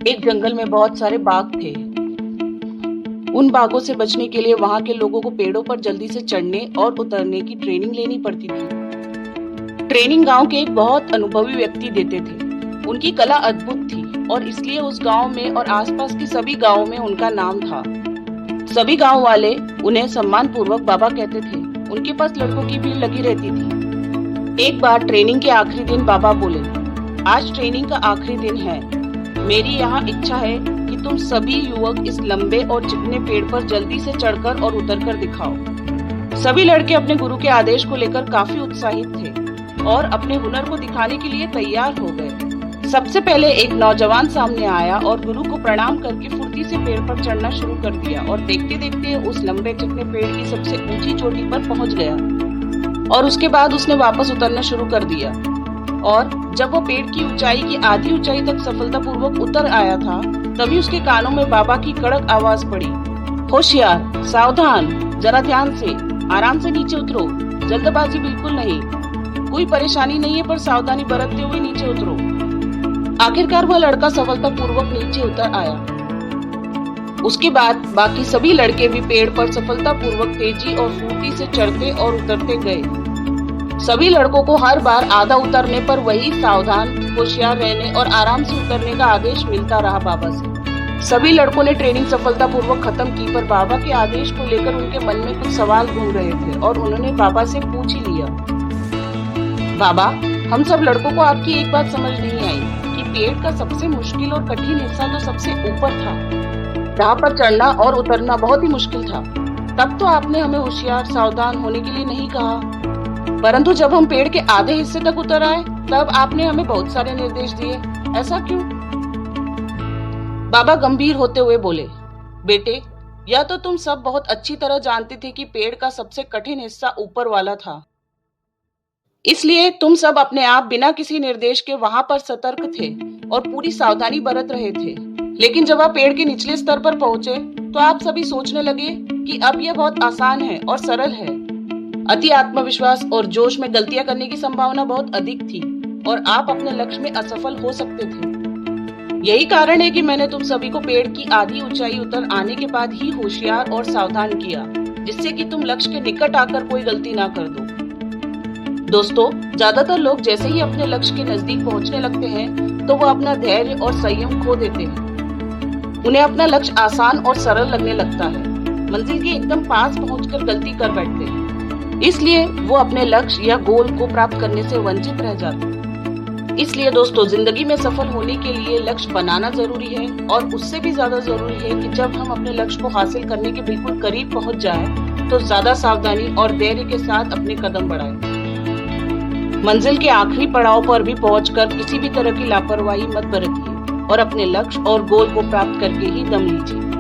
एक जंगल में बहुत सारे बाघ थे। उन बाघों से बचने के लिए वहां के लोगों को पेड़ों पर जल्दी से चढ़ने और उतरने की ट्रेनिंग लेनी पड़ती थी। ट्रेनिंग गांव के एक बहुत अनुभवी व्यक्ति देते थे। उनकी कला अद्भुत थी और इसलिए उस गांव में और आसपास के सभी गांवों में उनका नाम था। सभी गांव वाले उन्हें सम्मान पूर्वक बाबा कहते थे। उनके पास लड़कों की भीड़ लगी रहती थी। एक बार ट्रेनिंग के आखिरी दिन बाबा बोले, आज ट्रेनिंग का आखिरी दिन है। मेरी यहाँ इच्छा है कि तुम सभी युवक इस लंबे और चिकने पेड़ पर जल्दी से चढ़कर और उतरकर दिखाओ। सभी लड़के अपने गुरु के आदेश को लेकर काफी उत्साहित थे और अपने हुनर को दिखाने के लिए तैयार हो गए। सबसे पहले एक नौजवान सामने आया और गुरु को प्रणाम करके फुर्ती से पेड़ पर चढ़ना शुरू कर दिया और देखते देखते उस लंबे चिकने पेड़ की सबसे ऊंची चोटी पर पहुंच गया और उसके बाद उसने वापस उतरना शुरू कर दिया। और जब वो पेड़ की ऊंचाई की आधी ऊंचाई तक सफलतापूर्वक उतर आया था, तभी उसके कानों में बाबा की कड़क आवाज पड़ी, होशियार, सावधान, जरा ध्यान से, आराम से नीचे उतरो, जल्दबाजी बिल्कुल नहीं, कोई परेशानी नहीं है पर सावधानी बरतते हुए नीचे उतरो। आखिरकार वह लड़का सफलतापूर्वक नीचे उतर आया। उसके बाद बाकी सभी लड़के भी पेड़ पर सफलतापूर्वक तेजी और फुर्ती से चढ़ते और उतरते गए। सभी लड़कों को हर बार आधा उतरने पर वही सावधान, होशियार रहने और आराम से उतरने का आदेश मिलता रहा बाबा से। सभी लड़कों ने ट्रेनिंग सफलतापूर्वक खत्म की पर बाबा के आदेश को लेकर उनके मन में कुछ सवाल घूम रहे थे और उन्होंने बाबा से पूछ ही लिया, बाबा, हम सब लड़कों को आपकी एक बात समझ नहीं आई कि पेड़ का सबसे मुश्किल और कठिन हिस्सा तो सबसे ऊपर था, जहाँ पर चढ़ना और उतरना बहुत ही मुश्किल था। तब तो आपने हमें होशियार, सावधान होने के लिए नहीं कहा, परंतु जब हम पेड़ के आधे हिस्से तक उतर आए तब आपने हमें बहुत सारे निर्देश दिए, ऐसा क्यों? बाबा गंभीर होते हुए बोले, बेटे, यह तो तुम सब बहुत अच्छी तरह जानते थे कि पेड़ का सबसे कठिन हिस्सा ऊपर वाला था, इसलिए तुम सब अपने आप बिना किसी निर्देश के वहां पर सतर्क थे और पूरी सावधानी बरत रहे थे। लेकिन जब आप पेड़ के निचले स्तर पर पहुंचे तो आप सभी सोचने लगे कि अब यह बहुत आसान है और सरल है। अति आत्मविश्वास और जोश में गलतियां करने की संभावना बहुत अधिक थी और आप अपने लक्ष्य में असफल हो सकते थे। यही कारण है कि मैंने तुम सभी को पेड़ की आधी ऊंचाई उतर आने के बाद ही होशियार और सावधान किया, जिससे कि तुम लक्ष्य के निकट आकर कोई गलती ना कर दो। दोस्तों, ज्यादातर लोग जैसे ही अपने लक्ष्य के नजदीक पहुंचने लगते हैं तो वो अपना धैर्य और संयम खो देते हैं। उन्हें अपना लक्ष्य आसान और सरल लगने लगता है। मंजिल के एकदम पास पहुंचकर गलती कर बैठते हैं, इसलिए वो अपने लक्ष्य या गोल को प्राप्त करने से वंचित रह जाते हैं। इसलिए दोस्तों, जिंदगी में सफल होने के लिए लक्ष्य बनाना जरूरी है और उससे भी ज्यादा जरूरी है कि जब हम अपने लक्ष्य को हासिल करने के बिल्कुल करीब पहुंच जाएं, तो ज्यादा सावधानी और धैर्य के साथ अपने कदम बढ़ाएं। मंजिल के आखिरी पड़ाव पर भी पहुंचकर किसी भी तरह की लापरवाही मत बरतिए और अपने लक्ष्य और गोल को प्राप्त करके ही दम लीजिए।